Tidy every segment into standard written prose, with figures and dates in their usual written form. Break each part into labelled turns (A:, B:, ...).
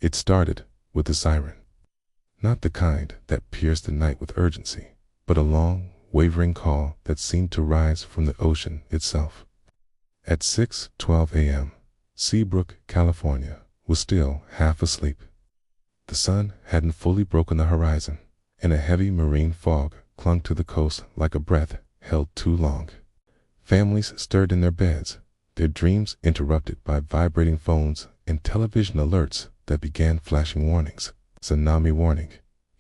A: It started with a siren. Not the kind that pierced the night with urgency, but a long, wavering call that seemed to rise from the ocean itself. At 6:12 a.m., Seabrook, California, was still half asleep. The sun hadn't fully broken the horizon, and a heavy marine fog clung to the coast like a breath held too long. Families stirred in their beds, their dreams interrupted by vibrating phones and television alerts that began flashing warnings. Tsunami warning.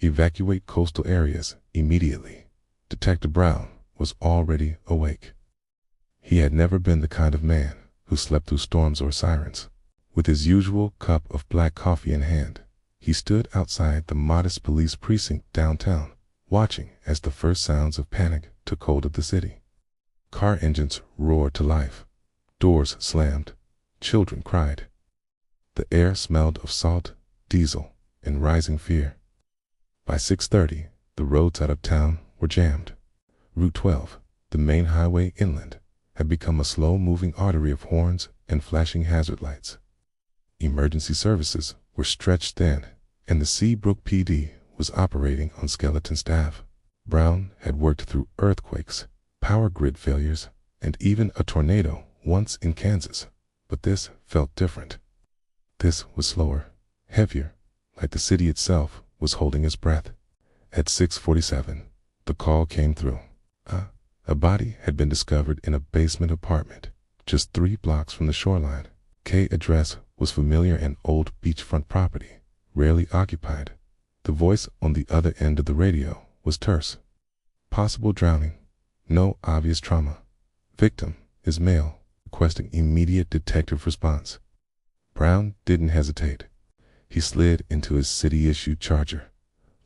A: Evacuate coastal areas immediately. Detective Brown was already awake. He had never been the kind of man who slept through storms or sirens. With his usual cup of black coffee in hand, he stood outside the modest police precinct downtown, watching as the first sounds of panic took hold of the city. Car engines roared to life. Doors slammed. Children cried. The air smelled of salt, diesel, and rising fear. By 6:30, the roads out of town were jammed. Route 12, the main highway inland, had become a slow-moving artery of horns and flashing hazard lights. Emergency services were stretched thin, and the Seabrook PD was operating on skeleton staff. Brown had worked through earthquakes, power grid failures, and even a tornado once in Kansas, but this felt different. This was slower, heavier, like the city itself was holding its breath. At 6:47, the call came through. A body had been discovered in a basement apartment, just 3 blocks from the shoreline. K address was familiar, and old beachfront property, rarely occupied. The voice on the other end of the radio was terse. Possible drowning. No obvious trauma. Victim is male, requesting immediate detective response. Brown didn't hesitate. He slid into his city-issued Charger,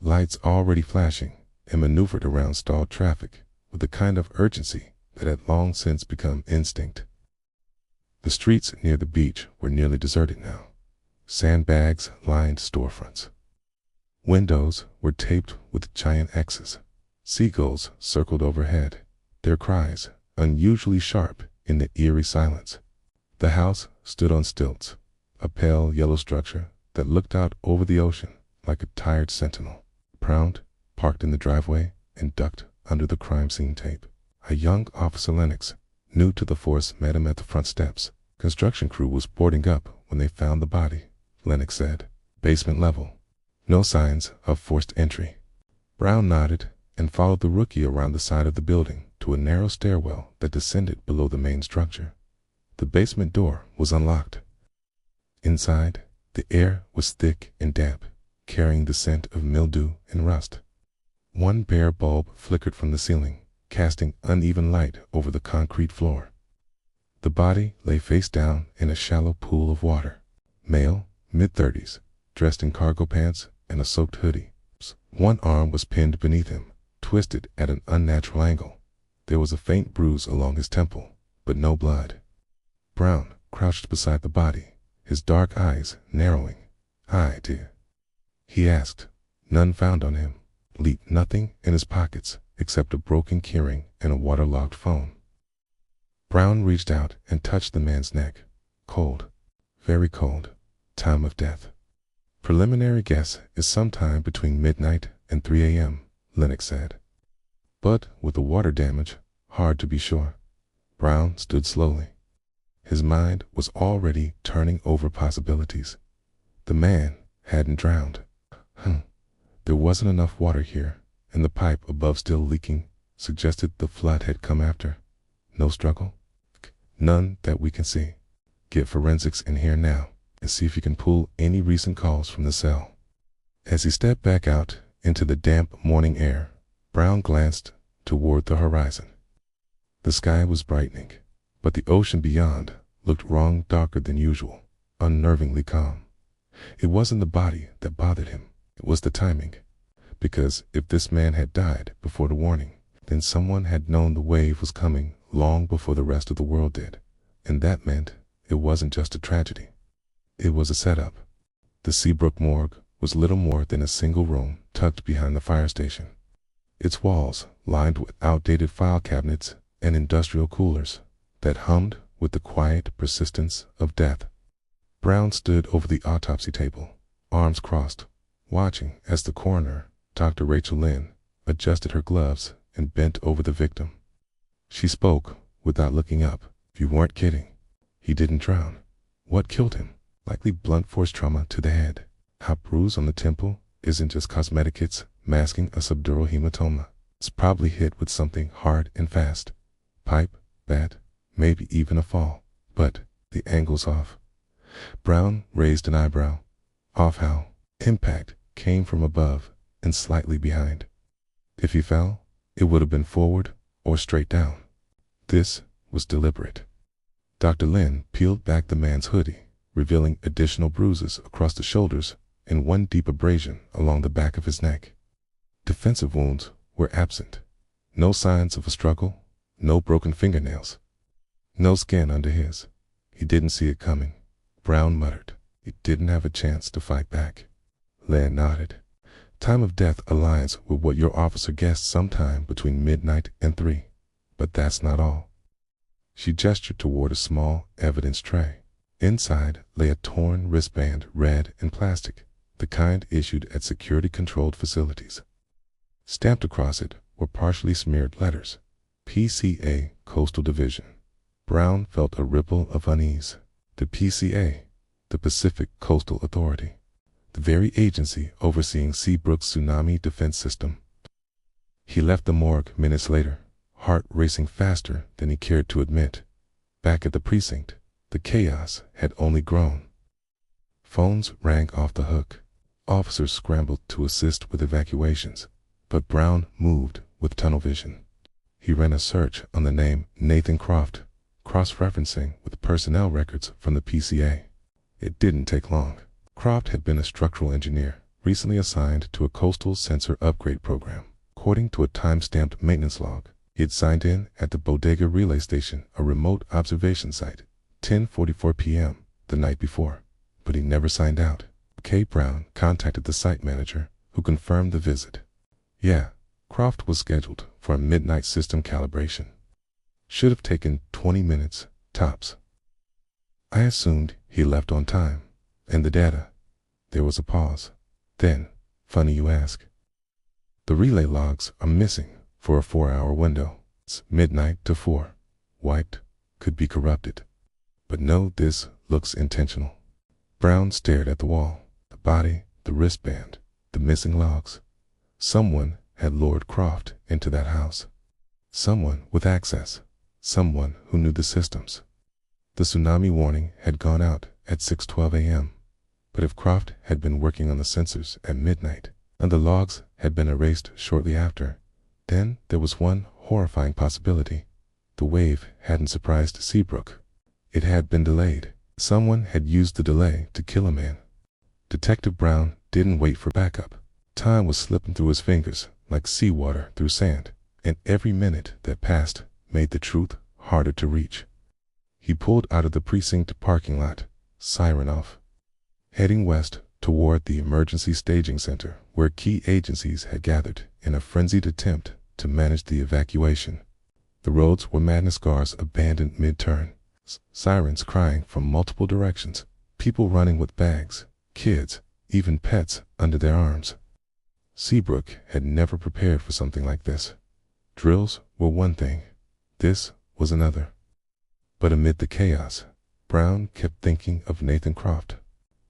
A: lights already flashing, and maneuvered around stalled traffic with the kind of urgency that had long since become instinct. The streets near the beach were nearly deserted now. Sandbags lined storefronts. Windows were taped with giant X's. Seagulls circled overhead, their cries unusually sharp in the eerie silence. The house stood on stilts, a pale yellow structure that looked out over the ocean like a tired sentinel. Brown parked in the driveway and ducked under the crime scene tape. A young Officer Lennox, new to the force, met him at the front steps. Construction crew was boarding up when they found the body, Lennox said. Basement level. No signs of forced entry. Brown nodded and followed the rookie around the side of the building to a narrow stairwell that descended below the main structure. The basement door was unlocked. Inside, the air was thick and damp, carrying the scent of mildew and rust. One bare bulb flickered from the ceiling, casting uneven light over the concrete floor. The body lay face down in a shallow pool of water. Male, mid-30s, dressed in cargo pants and a soaked hoodie. One arm was pinned beneath him, twisted at an unnatural angle. There was a faint bruise along his temple, but no blood. Brown crouched beside the body, his dark eyes narrowing. "Hi, dear," he asked. None found on him. Nothing in his pockets except a broken keyring and a waterlogged phone. Brown reached out and touched the man's neck. Cold, very cold. Time of death. Preliminary guess is sometime between midnight and 3 a.m., Lennox said. But with the water damage, hard to be sure. Brown stood slowly. His mind was already turning over possibilities. The man hadn't drowned. There wasn't enough water here, and the pipe above still leaking suggested the flood had come after. No struggle? None that we can see. Get forensics in here now and see if you can pull any recent calls from the cell. As he stepped back out into the damp morning air, Brown glanced toward the horizon. The sky was brightening, but the ocean beyond looked wrong, darker than usual, unnervingly calm. It wasn't the body that bothered him. It was the timing, because if this man had died before the warning, then someone had known the wave was coming long before the rest of the world did, and that meant it wasn't just a tragedy. It was a setup. The Seabrook morgue was little more than a single room tucked behind the fire station, its walls lined with outdated file cabinets and industrial coolers that hummed with the quiet persistence of death. Brown stood over the autopsy table, arms crossed, watching as the coroner, Dr. Rachel Lynn, adjusted her gloves and bent over the victim. She spoke without looking up. "You weren't kidding. He didn't drown. What killed him? Likely blunt force trauma to the head. A bruise on the temple isn't just cosmetic, it's masking a subdural hematoma. It's probably hit with something hard and fast. Pipe, bat, maybe even a fall. But the angle's off." Brown raised an eyebrow. "Off how?" "Impact came from above and slightly behind. If he fell, it would have been forward or straight down. This was deliberate." Dr. Lynn peeled back the man's hoodie, revealing additional bruises across the shoulders and one deep abrasion along the back of his neck. Defensive wounds were absent. No signs of a struggle, no broken fingernails, no skin under his. "He didn't see it coming," Brown muttered. "He didn't have a chance to fight back." Lynn nodded. "Time of death aligns with what your officer guessed sometime between midnight and 3. But that's not all." She gestured toward a small evidence tray. Inside lay a torn wristband, red and plastic, the kind issued at security-controlled facilities. Stamped across it were partially smeared letters, "PCA Coastal Division." Brown felt a ripple of unease. The PCA, the Pacific Coastal Authority, the very agency overseeing Seabrook's tsunami defense system. He left the morgue minutes later, heart racing faster than he cared to admit. Back at the precinct, the chaos had only grown. Phones rang off the hook. Officers scrambled to assist with evacuations, but Brown moved with tunnel vision. He ran a search on the name Nathan Croft, cross-referencing with personnel records from the PCA. It didn't take long. Croft had been a structural engineer, recently assigned to a coastal sensor upgrade program. According to a time-stamped maintenance log, he had signed in at the Bodega Relay Station, a remote observation site, 10:44 p.m. the night before, but he never signed out. K. Brown contacted the site manager, who confirmed the visit. Yeah, Croft was scheduled for a midnight system calibration. Should have taken 20 minutes, tops. "I assumed he left on time. And the data?" There was a pause. Then, "Funny you ask. The relay logs are missing for a 4-hour window. It's midnight to 4. Wiped, could be corrupted. But no, this looks intentional." Brown stared at the wall, the body, the wristband, the missing logs. Someone had lured Croft into that house. Someone with access. Someone who knew the systems. The tsunami warning had gone out at 6:12 a.m. But if Croft had been working on the sensors at midnight, and the logs had been erased shortly after, then there was one horrifying possibility. The wave hadn't surprised Seabrook. It had been delayed. Someone had used the delay to kill a man. Detective Brown didn't wait for backup. Time was slipping through his fingers like seawater through sand, and every minute that passed made the truth harder to reach. He pulled out of the precinct parking lot, siren off, heading west toward the emergency staging center where key agencies had gathered in a frenzied attempt to manage the evacuation. The roads were madness cars abandoned mid-turn, sirens crying from multiple directions, people running with bags, kids, even pets under their arms. Seabrook had never prepared for something like this. Drills were one thing. This was another. But amid the chaos, Brown kept thinking of Nathan Croft,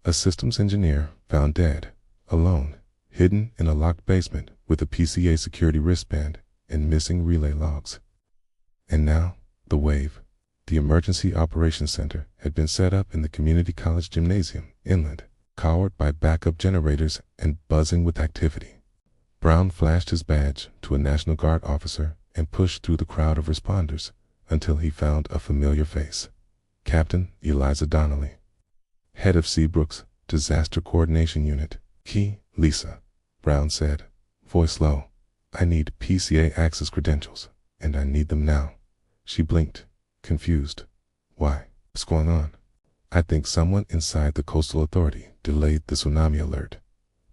A: a systems engineer found dead, alone, hidden in a locked basement with a PCA security wristband and missing relay logs. And now, the wave. The Emergency Operations Center had been set up in the community college gymnasium inland, powered by backup generators and buzzing with activity. Brown flashed his badge to a National Guard officer and pushed through the crowd of responders until he found a familiar face. Captain Eliza Donnelly, head of Seabrook's Disaster Coordination Unit. "Key, Lisa," Brown said, voice low. "I need PCA access credentials, and I need them now." She blinked, confused. "Why? What's going on?" "I think someone inside the Coastal Authority delayed the tsunami alert.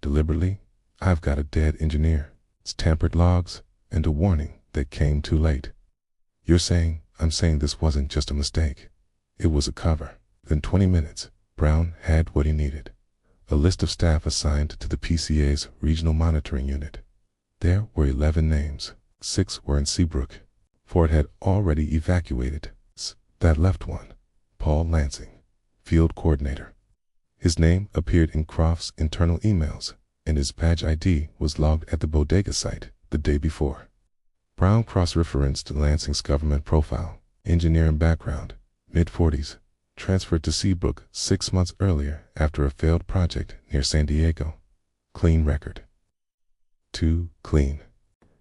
A: Deliberately. I've got a dead engineer. It's tampered logs, and a warning that came too late." "You're saying?" "I'm saying this wasn't just a mistake. It was a cover." Within 20 minutes, Brown had what he needed. a list of staff assigned to the PCA's regional monitoring unit. There were 11 names. 6 were in Seabrook. 4 had already evacuated. That left one, Paul Lansing, field coordinator. His name appeared in Croft's internal emails, and his badge ID was logged at the bodega site the day before. Brown cross-referenced Lansing's government profile, engineering background, mid-40s, transferred to Seabrook 6 months earlier after a failed project near San Diego. Clean record. Too clean.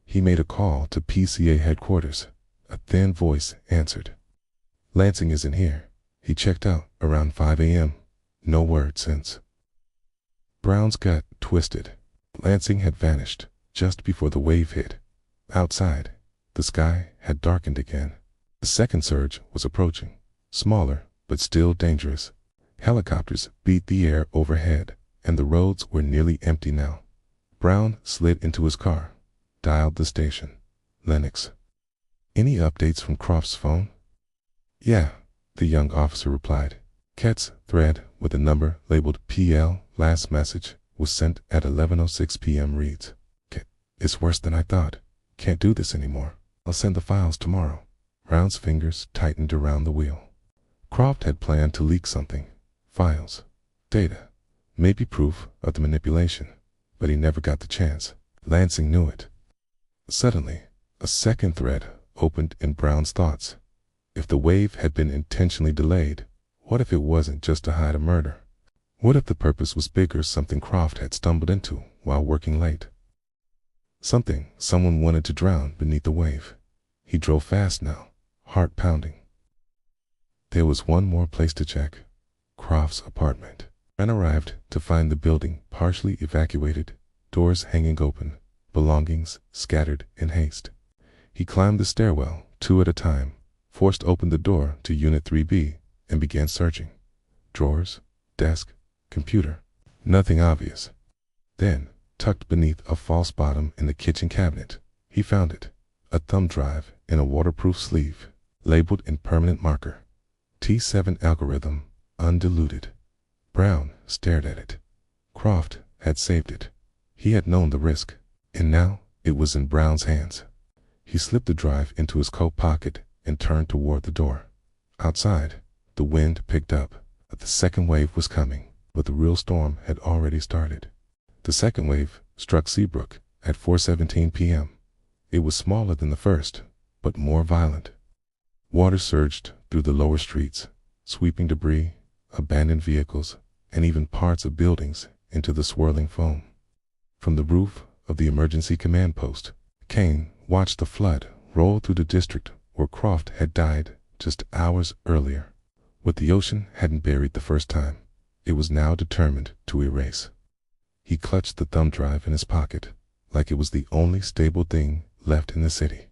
A: He made a call to PCA headquarters. A thin voice answered. Lansing isn't here. He checked out around 5 a.m. No word since. Brown's gut twisted. Lansing had vanished just before the wave hit. Outside, the sky had darkened again. The second surge was approaching, smaller but still dangerous. Helicopters beat the air overhead, and the roads were nearly empty now. Brown slid into his car, dialed the station. Lennox. Any updates from Croft's phone? Yeah, the young officer replied. Ket's thread with a number labeled PL last message was sent at 11:06 p.m. reads, Ket, it's worse than I thought. Can't do this anymore. I'll send the files tomorrow. Brown's fingers tightened around the wheel. Croft had planned to leak something. Files. Data. Maybe proof of the manipulation. But he never got the chance. Lansing knew it. Suddenly, a second thread opened in Brown's thoughts. If the wave had been intentionally delayed, what if it wasn't just to hide a murder? What if the purpose was bigger, something Croft had stumbled into while working late? Something someone wanted to drown beneath the wave. He drove fast now, heart pounding. There was one more place to check. Croft's apartment. Brown arrived to find the building partially evacuated, doors hanging open, belongings scattered in haste. He climbed the stairwell 2 at a time, forced open the door to Unit 3B, and began searching. Drawers, desk, computer. Nothing obvious. Then, tucked beneath a false bottom in the kitchen cabinet, he found it. A thumb drive in a waterproof sleeve, labeled in permanent marker. T7 algorithm, undiluted. Brown stared at it. Croft had saved it. He had known the risk, and now it was in Brown's hands. He slipped the drive into his coat pocket and turned toward the door. Outside, the wind picked up. The second wave was coming, but the real storm had already started. The second wave struck Seabrook at 4:17 p.m. It was smaller than the first, but more violent. Water surged through the lower streets, sweeping debris, abandoned vehicles, and even parts of buildings into the swirling foam. From the roof of the emergency command post, Kane watched the flood roll through the district where Croft had died just hours earlier. What the ocean hadn't buried the first time, it was now determined to erase. He clutched the thumb drive in his pocket, like it was the only stable thing left in the city.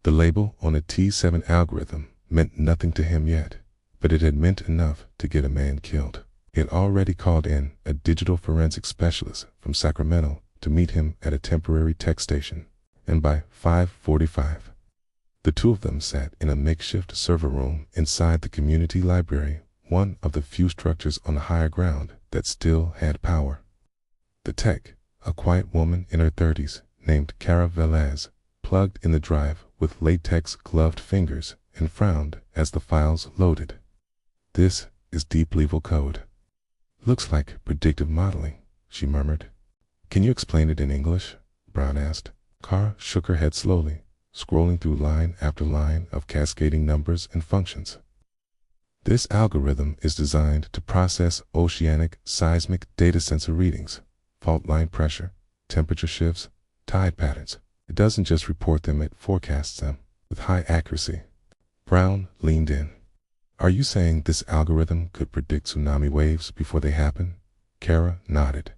A: The label on a T7 algorithm meant nothing to him yet, but it had meant enough to get a man killed. He had already called in a digital forensic specialist from Sacramento to meet him at a temporary tech station, and by 5:45, the two of them sat in a makeshift server room inside the community library, one of the few structures on the higher ground that still had power. The tech, a quiet woman in her 30s named Cara Velez, plugged in the drive with latex-gloved fingers and frowned as the files loaded. This is deep level code. Looks like predictive modeling, she murmured. Can you explain it in English? Brown asked. Cara shook her head slowly, scrolling through line after line of cascading numbers and functions. This algorithm is designed to process oceanic seismic data sensor readings, fault line pressure, temperature shifts, tide patterns. It doesn't just report them, it forecasts them with high accuracy. Brown leaned in. Are you saying this algorithm could predict tsunami waves before they happen? Cara nodded.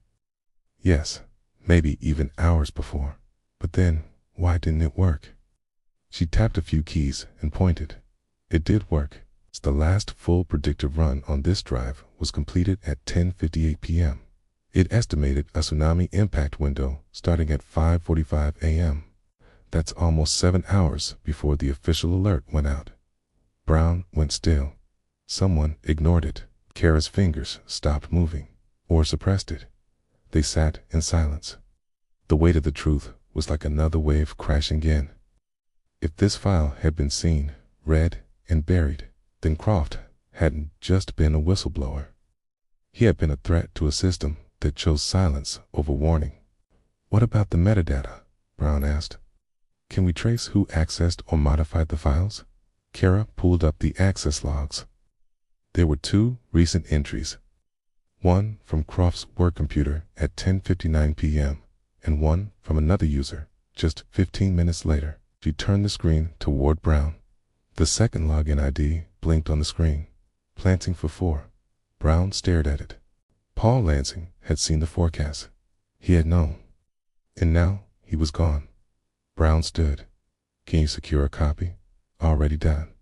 A: Yes, maybe even hours before. But then, why didn't it work? She tapped a few keys and pointed. It did work. The last full predictive run on this drive was completed at 10:58 p.m. It estimated a tsunami impact window starting at 5:45 a.m. That's almost 7 hours before the official alert went out. Brown went still. Someone ignored it. Cara's fingers stopped moving. or suppressed it. They sat in silence. The weight of the truth was like another wave crashing in. If this file had been seen, read, and buried, then Croft hadn't just been a whistleblower. He had been a threat to a system that chose silence over warning. "What about the metadata?" Brown asked. "Can we trace who accessed or modified the files?" Kara pulled up the access logs. There were 2 recent entries. One from Croft's work computer at 10:59 p.m. and one from another user just 15 minutes later. She turned the screen toward Brown. The second login ID blinked on the screen. Planting for 4. Brown stared at it. Paul Lansing had seen the forecast. He had known. And now he was gone. Brown stood. "Can you secure a copy?" "Already done."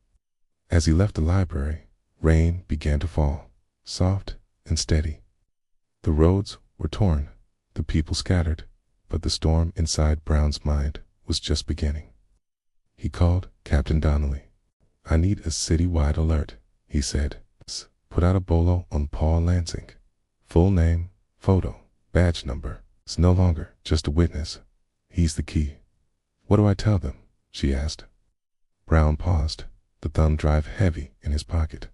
A: As he left the library, rain began to fall, soft and steady. The roads were torn, the people scattered, but the storm inside Brown's mind was just beginning. He called Captain Donnelly. "I need a citywide alert," he said. "Put out a bolo on Paul Lansing. Full name, photo, badge number. It's no longer just a witness. He's the key." "What do I tell them?" she asked. Brown paused, the thumb drive heavy in his pocket.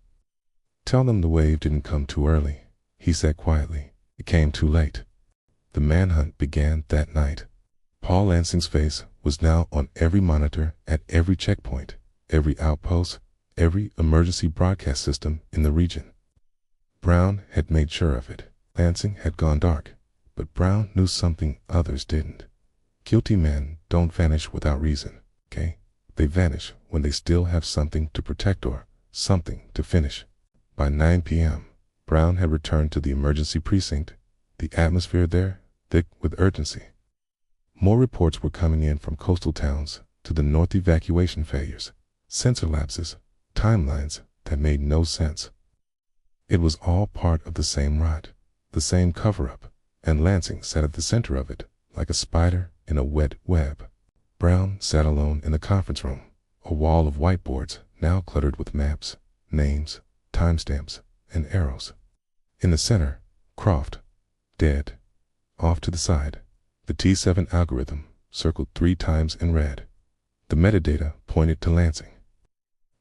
A: "Tell them the wave didn't come too early," he said quietly. "It came too late." The manhunt began that night. Paul Lansing's face was now on every monitor at every checkpoint, every outpost, every emergency broadcast system in the region. Brown had made sure of it. Lansing had gone dark, but Brown knew something others didn't. Guilty men don't vanish without reason, okay? They vanish when they still have something to protect or something to finish. By 9 p.m., Brown had returned to the emergency precinct, the atmosphere there thick with urgency. More reports were coming in from coastal towns to the north: evacuation failures, sensor lapses, timelines that made no sense. It was all part of the same rot, the same cover-up, and Lansing sat at the center of it, like a spider in a wet web. Brown sat alone in the conference room, a wall of whiteboards now cluttered with maps, names, timestamps, and arrows. In the center, Croft, dead. Off to the side, the T7 algorithm circled 3 times in red. The metadata pointed to Lansing.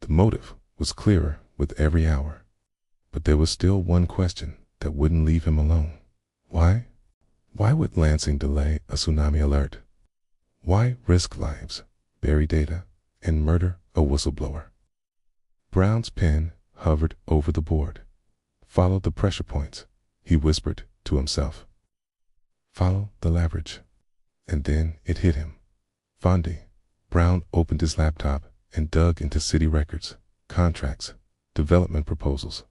A: The motive was clearer with every hour. But there was still one question that wouldn't leave him alone. Why? Why would Lansing delay a tsunami alert? Why risk lives, bury data, and murder a whistleblower? Brown's pen hovered over the board. "Follow the pressure points," he whispered to himself. "Follow the leverage." And then it hit him. Fondy. Brown opened his laptop and dug into city records, contracts, development proposals.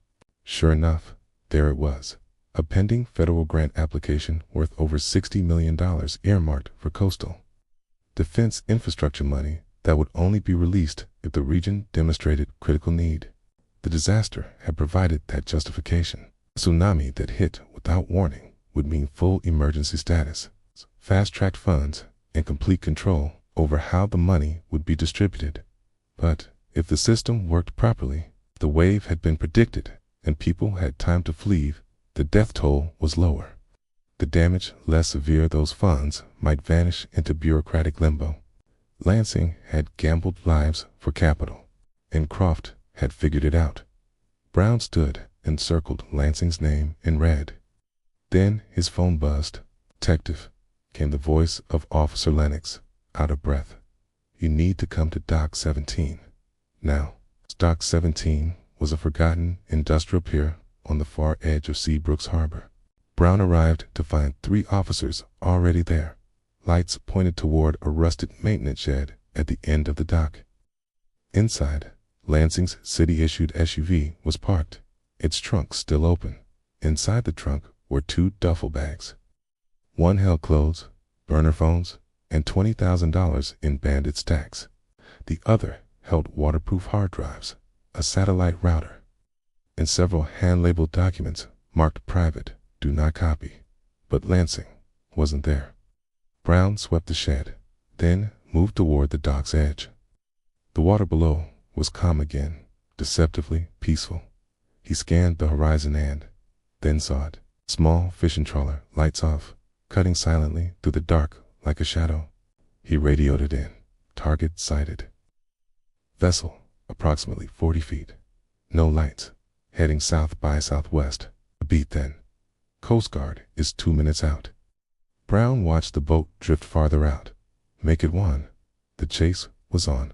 A: Sure enough, there it was. A pending federal grant application worth over $60 million earmarked for coastal defense infrastructure money that would only be released if the region demonstrated critical need. The disaster had provided that justification. A tsunami that hit without warning would mean full emergency status, fast-tracked funds, and complete control over how the money would be distributed. But if the system worked properly, the wave had been predicted, and people had time to flee, the death toll was lower. The damage less severe, those funds might vanish into bureaucratic limbo. Lansing had gambled lives for capital, and Croft had figured it out. Brown stood and circled Lansing's name in red. Then his phone buzzed. "Detective," came the voice of Officer Lennox, out of breath. "You need to come to Dock 17. Now." Dock 17 was a forgotten industrial pier on the far edge of Seabrooks Harbor. Brown arrived to find 3 officers already there. Lights pointed toward a rusted maintenance shed at the end of the dock. Inside, Lansing's city-issued SUV was parked, its trunk still open. Inside the trunk were 2 duffel bags. One held clothes, burner phones, and $20,000 in bandit stacks. The other held waterproof hard drives, a satellite router, and several hand-labeled documents marked private, do not copy. But Lansing wasn't there. Brown swept the shed, then moved toward the dock's edge. The water below was calm again, deceptively peaceful. He scanned the horizon and then saw it. Small fishing trawler, lights off, cutting silently through the dark like a shadow. He radioed it in. Target sighted. Vessel, approximately 40 feet. No lights. Heading south by southwest. A beat then. Coast Guard is 2 minutes out. Brown watched the boat drift farther out. Make it 1. The chase was on.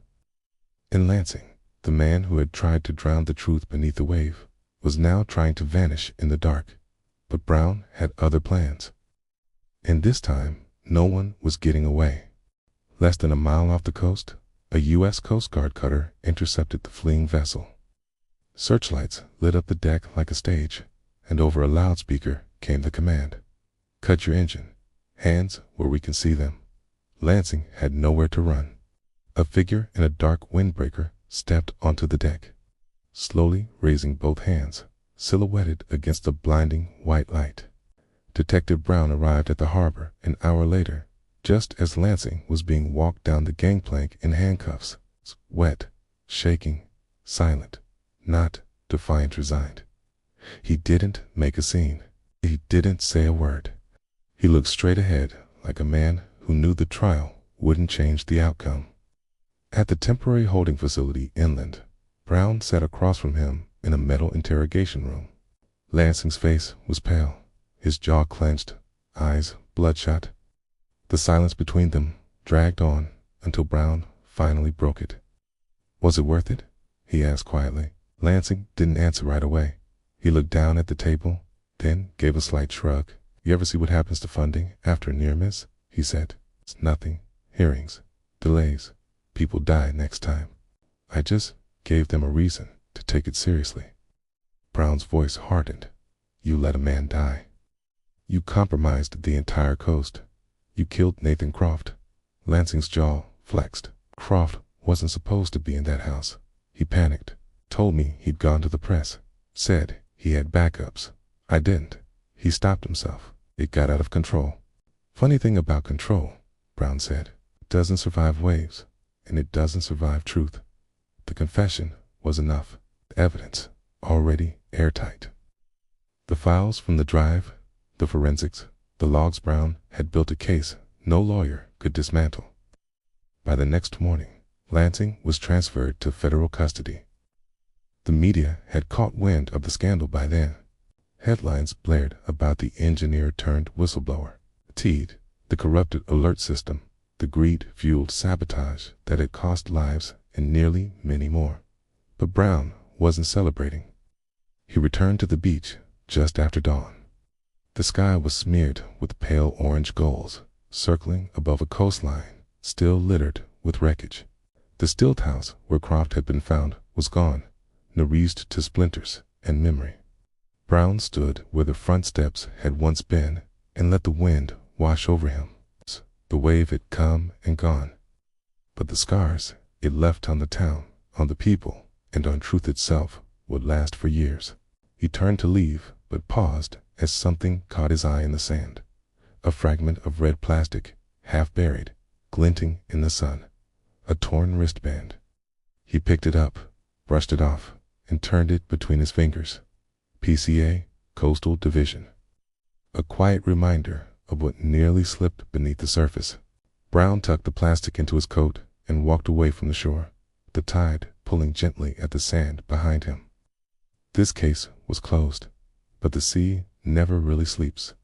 A: In Lansing, the man who had tried to drown the truth beneath the wave was now trying to vanish in the dark. But Brown had other plans. And this time, no one was getting away. Less than a mile off the coast, a U.S. Coast Guard cutter intercepted the fleeing vessel. Searchlights lit up the deck like a stage, and over a loudspeaker came the command. Cut your engine. Hands where we can see them. Lansing had nowhere to run. A figure in a dark windbreaker stepped onto the deck, slowly raising both hands, silhouetted against the blinding white light. Detective Brown arrived at the harbor an hour later, just as Lansing was being walked down the gangplank in handcuffs, wet, shaking, silent, not defiant, resigned. He didn't make a scene. He didn't say a word. He looked straight ahead like a man who knew the trial wouldn't change the outcome. At the temporary holding facility inland, Brown sat across from him in a metal interrogation room. Lansing's face was pale, his jaw clenched, eyes bloodshot. The silence between them dragged on until Brown finally broke it. Was it worth it? He asked quietly. Lansing didn't answer right away. He looked down at the table, then gave a slight shrug. You ever see what happens to funding after a near miss? He said. It's nothing. Hearings. Delays. People die next time. I just gave them a reason to take it seriously. Brown's voice hardened. You let a man die. You compromised the entire coast. You killed Nathan Croft. Lansing's jaw flexed. Croft wasn't supposed to be in that house. He panicked. Told me he'd gone to the press. Said he had backups. I didn't. He stopped himself. It got out of control. Funny thing about control, Brown said. It doesn't survive waves, and it doesn't survive truth. The confession was enough. The evidence already airtight. The files from the drive, the forensics, the logs. Brown had built a case no lawyer could dismantle. By the next morning, Lansing was transferred to federal custody. The media had caught wind of the scandal by then. Headlines blared about the engineer turned whistleblower, TEED, the corrupted alert system, the greed-fueled sabotage that had cost lives and nearly many more. But Brown wasn't celebrating. He returned to the beach just after dawn. The sky was smeared with pale orange gulls, circling above a coastline still littered with wreckage. The stilt house where Croft had been found was gone, razed to splinters and memory. Brown stood where the front steps had once been and let the wind wash over him. The wave had come and gone, but the scars it left on the town, on the people, and on truth itself would last for years. He turned to leave, but paused as something caught his eye in the sand. A fragment of red plastic, half buried, glinting in the sun. A torn wristband. He picked it up, brushed it off, and turned it between his fingers. PCA, Coastal Division. A quiet reminder of what nearly slipped beneath the surface. Brown tucked the plastic into his coat and walked away from the shore, the tide pulling gently at the sand behind him. This case was closed, but the sea never really sleeps,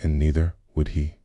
A: and neither would he.